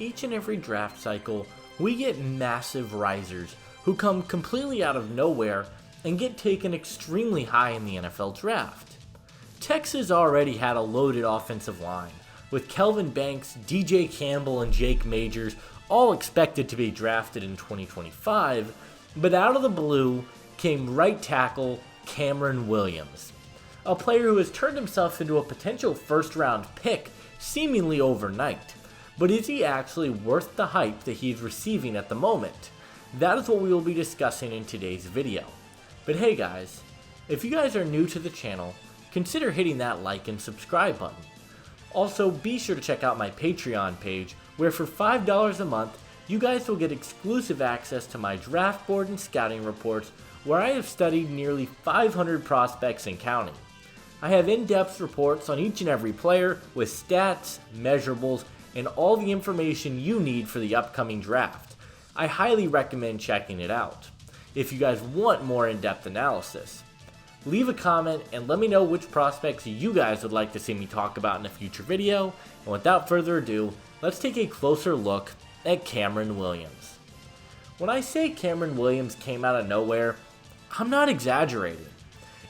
Each and every draft cycle, we get massive risers who come completely out of nowhere and get taken extremely high in the NFL draft. Texas already had a loaded offensive line, with Kelvin Banks, DJ Campbell, and Jake Majors all expected to be drafted in 2025, but out of the blue came right tackle Cameron-Williams, a player who has turned himself into a potential first-round pick seemingly overnight. But is he actually worth the hype that he's receiving at the moment? That is what we will be discussing in today's video. But hey guys, if you guys are new to the channel, consider hitting that like and subscribe button. Also, be sure to check out my Patreon page, where for $5 a month, you guys will get exclusive access to my draft board and scouting reports, where I have studied nearly 500 prospects and counting. I have in-depth reports on each and every player with stats, measurables, and all the information you need for the upcoming draft. I highly recommend checking it out. If you guys want more in-depth analysis, leave a comment and let me know which prospects you guys would like to see me talk about in a future video. And without further ado, let's take a closer look at Cameron-Williams. When I say Cameron-Williams came out of nowhere, I'm not exaggerating.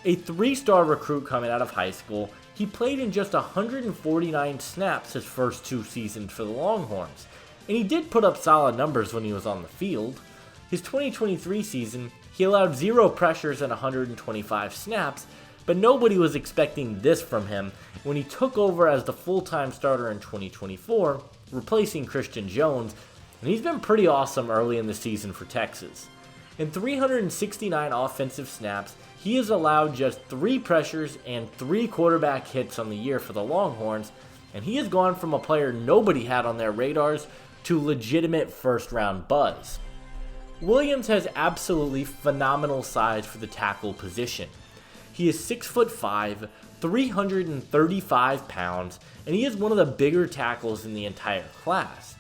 A 3-star recruit coming out of high school, he played in just 149 snaps his first 2 seasons for the Longhorns, and he did put up solid numbers when he was on the field. His 2023 season, he allowed 0 pressures and 125 snaps, but nobody was expecting this from him when he took over as the full-time starter in 2024, replacing Christian Jones, and he's been pretty awesome early in the season for Texas. In 369 offensive snaps, he has allowed just 3 pressures and 3 quarterback hits on the year for the Longhorns, and he has gone from a player nobody had on their radars to legitimate first-round buzz. Williams has absolutely phenomenal size for the tackle position. He is 6'5", 335 pounds, and he is one of the bigger tackles in the entire class.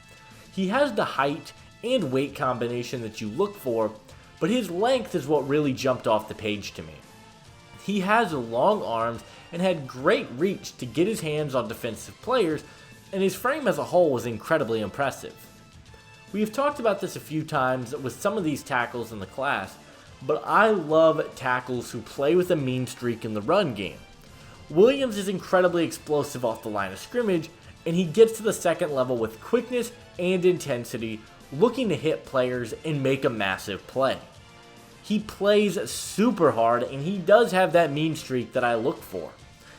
He has the height and weight combination that you look for, but his length is what really jumped off the page to me. He has long arms and had great reach to get his hands on defensive players, and his frame as a whole was incredibly impressive. We have talked about this a few times with some of these tackles in the class, but I love tackles who play with a mean streak in the run game. Williams is incredibly explosive off the line of scrimmage, and he gets to the second level with quickness and intensity, looking to hit players and make a massive play. He plays super hard, and he does have that mean streak that I look for.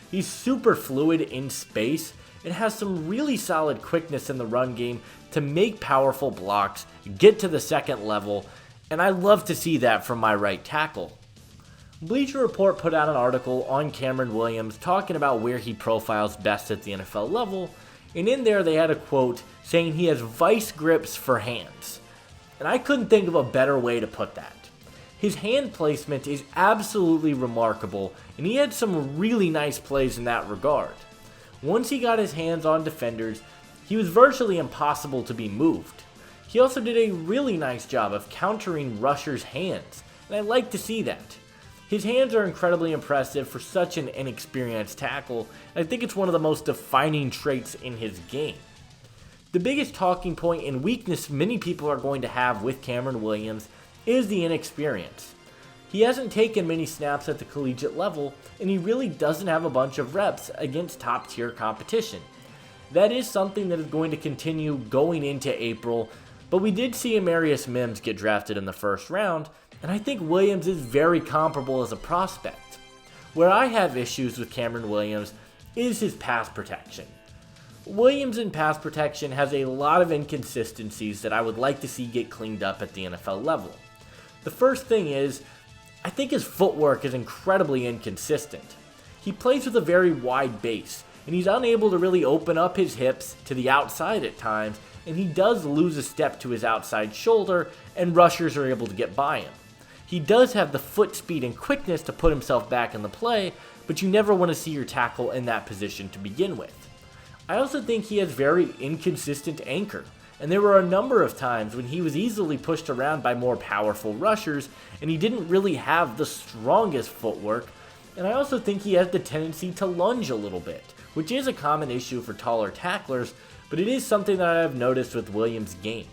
He's super fluid in space and has some really solid quickness in the run game to make powerful blocks, get to the second level, and I love to see that from my right tackle. Bleacher Report put out an article on Cameron-Williams talking about where he profiles best at the NFL level, and in there they had a quote saying he has vice grips for hands. And I couldn't think of a better way to put that. His hand placement is absolutely remarkable, and he had some really nice plays in that regard. Once he got his hands on defenders, he was virtually impossible to be moved. He also did a really nice job of countering rushers' hands, and I like to see that. His hands are incredibly impressive for such an inexperienced tackle, and I think it's one of the most defining traits in his game. The biggest talking point and weakness many people are going to have with Cameron-Williams is the inexperience. He hasn't taken many snaps at the collegiate level, and he really doesn't have a bunch of reps against top-tier competition. That is something that is going to continue going into April, but we did see Amarius Mims get drafted in the first round, and I think Williams is very comparable as a prospect. Where I have issues with Cameron-Williams is his pass protection. Williams in pass protection has a lot of inconsistencies that I would like to see get cleaned up at the NFL level. The first thing is, I think his footwork is incredibly inconsistent. He plays with a very wide base, and he's unable to really open up his hips to the outside at times, and he does lose a step to his outside shoulder, and rushers are able to get by him. He does have the foot speed and quickness to put himself back in the play, but you never want to see your tackle in that position to begin with. I also think he has very inconsistent anchor, and there were a number of times when he was easily pushed around by more powerful rushers, and he didn't really have the strongest footwork, and I also think he has the tendency to lunge a little bit, which is a common issue for taller tacklers, but it is something that I have noticed with Williams' game.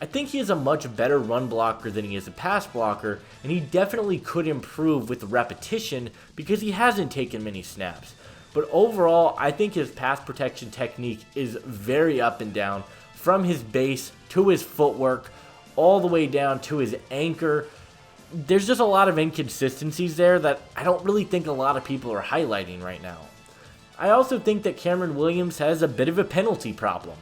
I think he is a much better run blocker than he is a pass blocker, and he definitely could improve with repetition because he hasn't taken many snaps. But overall, I think his pass protection technique is very up and down, from his base to his footwork, all the way down to his anchor. There's just a lot of inconsistencies there that I don't really think a lot of people are highlighting right now. I also think that Cameron Williams has a bit of a penalty problem.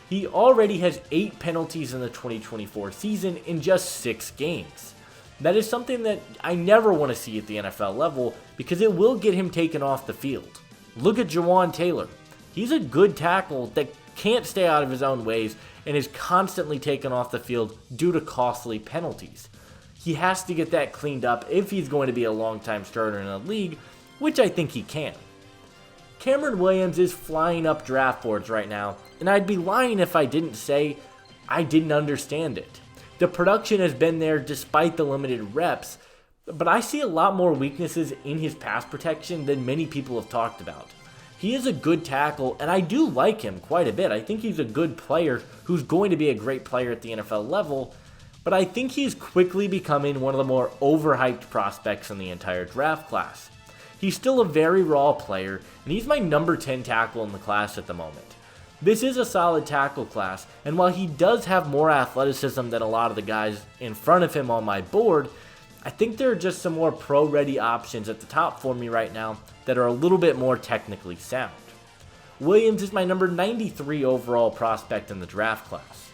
He already has 8 penalties in the 2024 season in just 6 games. That is something that I never want to see at the NFL level because it will get him taken off the field. Look at Jawan Taylor. He's a good tackle that can't stay out of his own ways and is constantly taken off the field due to costly penalties. He has to get that cleaned up if he's going to be a long-time starter in the league, which I think he can. Cameron Williams is flying up draft boards right now, and I'd be lying if I didn't say I didn't understand it. The production has been there despite the limited reps, but I see a lot more weaknesses in his pass protection than many people have talked about. He is a good tackle, and I do like him quite a bit. I think he's a good player who's going to be a great player at the NFL level, but I think he's quickly becoming one of the more overhyped prospects in the entire draft class. He's still a very raw player, and he's my number 10 tackle in the class at the moment. This is a solid tackle class, and while he does have more athleticism than a lot of the guys in front of him on my board, I think there are just some more pro-ready options at the top for me right now that are a little bit more technically sound. Williams is my number 93 overall prospect in the draft class.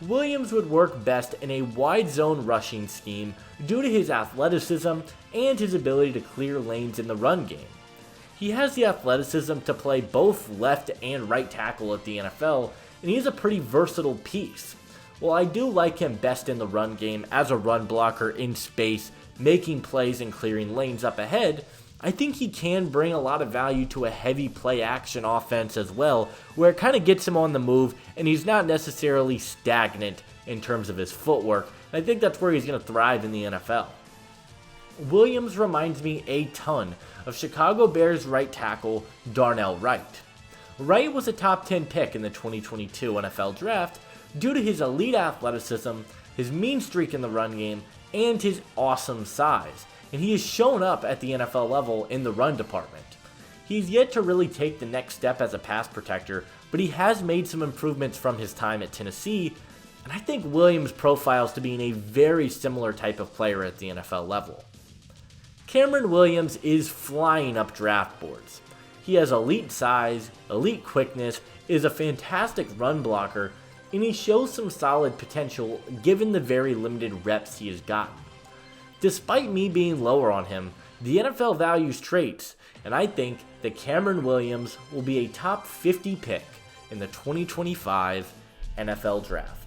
Williams would work best in a wide zone rushing scheme due to his athleticism and his ability to clear lanes in the run game. He has the athleticism to play both left and right tackle at the NFL, and he's a pretty versatile piece. While I do like him best in the run game as a run blocker in space, making plays and clearing lanes up ahead, I think he can bring a lot of value to a heavy play action offense as well, where it kind of gets him on the move and he's not necessarily stagnant in terms of his footwork. And I think that's where he's going to thrive in the NFL. Williams reminds me a ton of Chicago Bears right tackle Darnell Wright. Wright was a top 10 pick in the 2022 NFL Draft due to his elite athleticism, his mean streak in the run game, and his awesome size. And he has shown up at the NFL level in the run department. He's yet to really take the next step as a pass protector, but he has made some improvements from his time at Tennessee, and I think Williams profiles to being a very similar type of player at the NFL level. Cameron Williams is flying up draft boards. He has elite size, elite quickness, is a fantastic run blocker, and he shows some solid potential given the very limited reps he has gotten. Despite me being lower on him, the NFL values traits, and I think that Cameron Williams will be a top 50 pick in the 2025 NFL Draft.